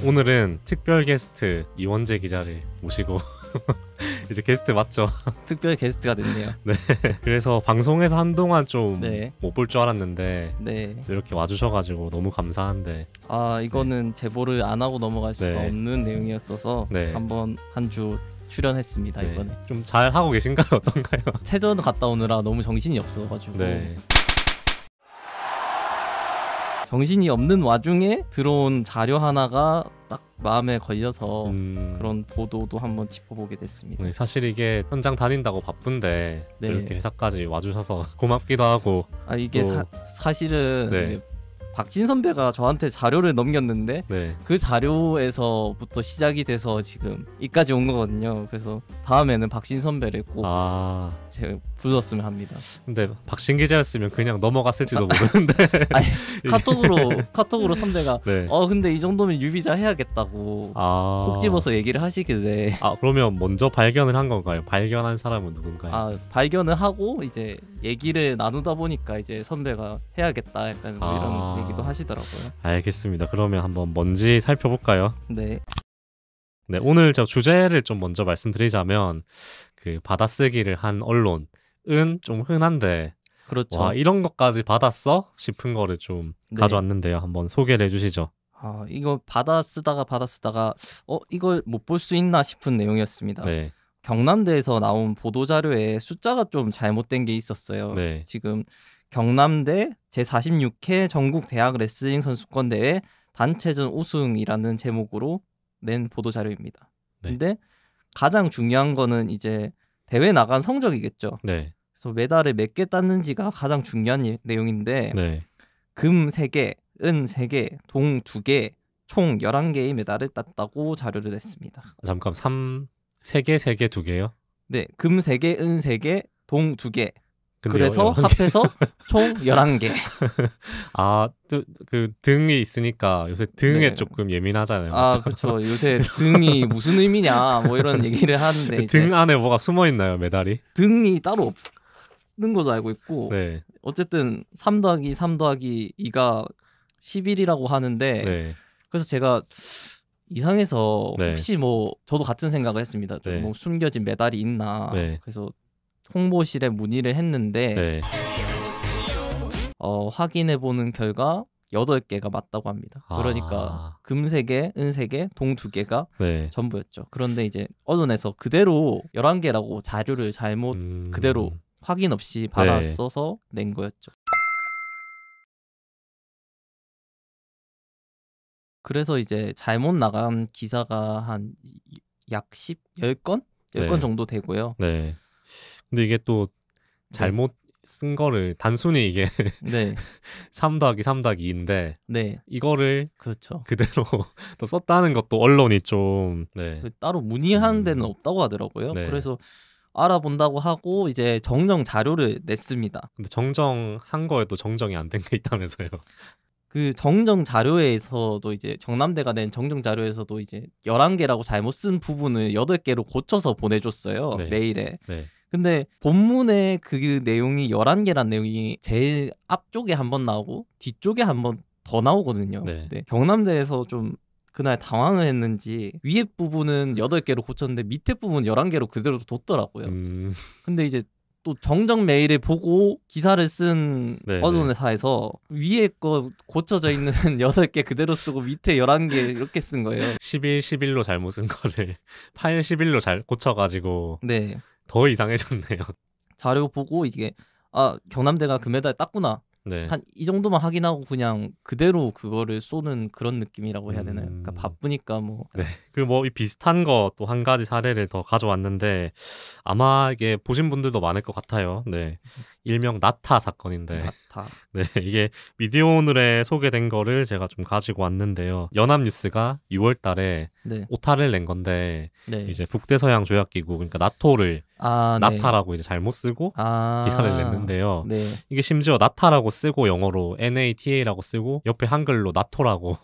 오늘은 특별 게스트 이원재 기자를 모시고 이제 게스트 맞죠? 특별 게스트가 됐네요. 네. 그래서 방송에서 한동안 좀 네. 못 볼 줄 알았는데 네. 이렇게 와주셔가지고 너무 감사한데. 이거는 제보를 안 하고 넘어갈 수가 네. 없는 내용이었어서 네. 한번 한 주 출연했습니다. 네. 이번에 좀 잘 하고 계신가요? 어떤가요? 체전 갔다 오느라 너무 정신이 없어가지고 네. 정신이 없는 와중에 들어온 자료 하나가 딱 마음에 걸려서 그런 보도도 한번 짚어보게 됐습니다. 네, 사실 이게 현장 다닌다고 바쁜데 네. 이렇게 회사까지 와주셔서 고맙기도 하고. 이게 또... 사실은 네. 박진 선배가 저한테 자료를 넘겼는데 네. 그 자료에서부터 시작이 돼서 지금 이까지 온 거거든요. 그래서 다음에는 박진 선배를 꼭 제가 불렀으면 합니다. 근데 박신 기자였으면 그냥 넘어갔을지도 모르는데 아니, 카톡으로 선배가 네. 근데 이 정도면 유비자 해야겠다고 콕 집어서 얘기를 하시길래 그러면 먼저 발견을 한 건가요? 발견한 사람은 누군가요? 발견을 하고 이제 얘기를 나누다 보니까 이제 선배가 해야겠다 약간 뭐 이런 얘기도 하시더라고요. 알겠습니다. 그러면 한번 뭔지 살펴볼까요? 네. 네, 오늘 저 주제를 좀 먼저 말씀드리자면 그 받아쓰기를 한 언론은 좀 흔한데 그렇죠. 와, 이런 것까지 받았어? 싶은 거를 좀 가져왔는데요. 한번 소개를 해주시죠. 이거 받아 쓰다가 이걸 못 볼 수 있나 싶은 내용이었습니다. 네. 경남대에서 나온 보도자료에 숫자가 좀 잘못된 게 있었어요. 네. 지금 경남대 제46회 전국 대학 레슬링 선수권대회 단체전 우승이라는 제목으로 낸 보도자료입니다. 네. 근데 가장 중요한 거는 이제 대회 나간 성적이겠죠. 네. 그래서 메달을 몇 개 땄는지가 가장 중요한 내용인데 네. 금 3개, 은 3개, 동 2개, 총 11개의 메달을 땄다고 자료를 냈습니다. 잠깐 3개, 3개, 2개요? 네, 금 3개, 은 3개, 동 2개. 그래서 합해서 총 11개. 그 등이 있으니까 요새 등에 조금 예민하잖아요. 그렇죠. 요새 등이 무슨 의미냐 뭐 이런 얘기를 하는데 등 안에 뭐가 숨어 있나요, 메달이? 등이 따로 없는 걸로 알고 있고 네. 어쨌든 3 더하기 3 더하기 2가 11이라고 하는데 네. 그래서 제가 이상해서 혹시 뭐 저도 같은 생각을 했습니다. 좀 뭐 숨겨진 메달이 있나. 그래서 홍보실에 문의를 했는데 확인해보는 결과 8개가 맞다고 합니다. 그러니까 금 3개, 은 3개, 동 2개가 전부였죠. 그런데 이제 언론에서 그대로 11개라고 자료를 잘못 그대로 확인 없이 받아 써서 낸 거였죠. 그래서 이제 잘못 나간 기사가 한 약 10건 정도 되고요. 네. 근데 이게 또 잘못 쓴 거를 단순히 이게 3 더하기 3 더하기 2인데 이거를 그렇죠. 그대로 또 썼다는 것도 언론이 좀 따로 문의하는 데는 없다고 하더라고요. 그래서 알아본다고 하고 이제 정정 자료를 냈습니다. 근데 정정한 거에도 정정이 안 된 게 있다면서요. 그 정정 자료에서도 이제 정남대가 낸 정정 자료에서도 이제 11개라고 잘못 쓴 부분을 8개로 고쳐서 보내줬어요. 메일에. 근데 본문에 그 내용이 11개란 내용이 제일 앞쪽에 한번 나오고 뒤쪽에 한번 더 나오거든요. 근데 경남대에서 좀 그날 당황을 했는지 위에 부분은 8개로 고쳤는데 밑에 부분 11개로 그대로 뒀더라고요. 근데 이제 또 정정 메일을 보고 기사를 쓴 언론사에서 위에 거 고쳐져 있는 8개 그대로 쓰고 밑에 11개 이렇게 쓴 거예요. 11로 잘못 쓴 거를 11로 잘 고쳐가지고 더 이상해졌네요. 자료 보고 이게 경남대가 금메달 땄구나. 한 이 정도만 확인하고 그냥 그대로 그거를 쏘는 그런 느낌이라고 해야 되나요? 그러니까 바쁘니까 뭐. 그리고 뭐 이 비슷한 거 또 한 가지 사례를 더 가져왔는데 아마 이게 보신 분들도 많을 것 같아요. 일명 나타 사건인데. 이게 미디어 오늘에 소개된 거를 제가 좀 가지고 왔는데요. 연합뉴스가 6월 달에 오타를 낸 건데 이제 북대서양 조약기구 그러니까 나토를 나타라고 이제 잘못 쓰고 기사를 냈는데요. 이게 심지어 나타라고 쓰고 영어로 NATA라고 쓰고 옆에 한글로 나토라고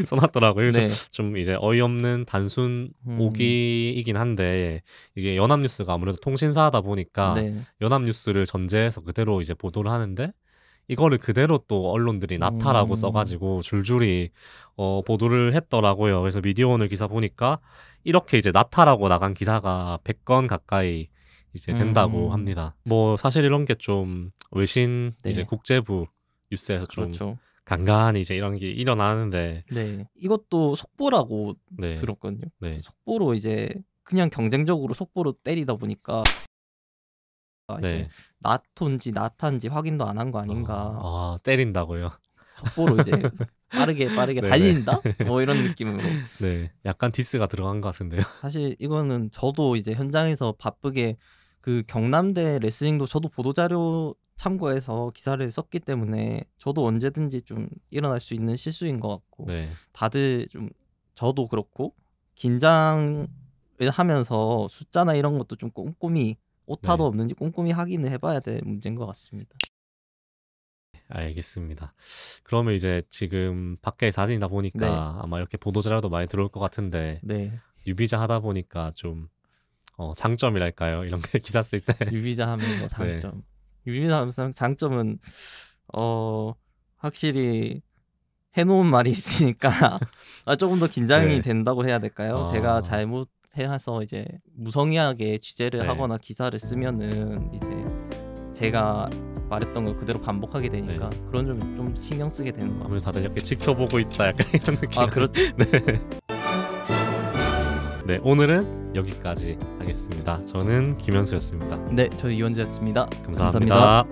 써놨더라고요. 좀 이제 어이없는 단순 오기이긴 한데 이게 연합뉴스가 아무래도 통신사다 보니까 연합뉴스를 전제해서 그대로 이제 보도를 하는데 이거를 그대로 또 언론들이 나타라고 써가지고 줄줄이 보도를 했더라고요. 그래서 미디어오늘 기사 보니까 이렇게 이제 나타라고 나간 기사가 100건 가까이 이제 된다고 합니다. 뭐 사실 이런 게 좀 외신 네. 이제 국제부 뉴스에서 좀 그렇죠. 간간히 이제 이런 게 일어나는데 네. 이것도 속보라고 네. 들었거든요. 네. 속보로 이제 그냥 경쟁적으로 속보로 때리다 보니까 네. 이제 나토인지 나타인지 확인도 안 한 거 아닌가. 때린다고요? 속보로 이제 빠르게 달린다? 뭐 이런 느낌으로. 네, 약간 디스가 들어간 것 같은데요. 사실 이거는 저도 이제 현장에서 바쁘게 그 경남대 레슬링도 저도 보도자료 참고해서 기사를 썼기 때문에 저도 언제든지 좀 일어날 수 있는 실수인 것 같고 네. 다들 좀 저도 그렇고 긴장을 하면서 숫자나 이런 것도 좀 꼼꼼히 오타도 네. 없는지 꼼꼼히 확인을 해봐야 될 문제인 것 같습니다. 알겠습니다. 그러면 이제 지금 밖에 사진이다 보니까 네. 아마 이렇게 보도자료도 많이 들어올 것 같은데 네. 유비자 하다 보니까 좀 장점이랄까요? 이런 게 기사 쓸 때. 유비자 하면서 장점. 유비자 하면서 장점은 확실히 해놓은 말이 있으니까 조금 더 긴장이 된다고 해야 될까요? 제가 잘못해서 이제 무성의하게 취재를 하거나 기사를 쓰면은 이제 제가 말했던 걸 그대로 반복하게 되니까 그런 점이 좀 신경 쓰게 되는 것 같아요. 아무래도 다들 이렇게 지켜보고 있다 약간 이런 느낌. 그렇죠. 네, 오늘은 여기까지 하겠습니다. 저는 김현수였습니다. 네, 저는 이원재였습니다. 감사합니다.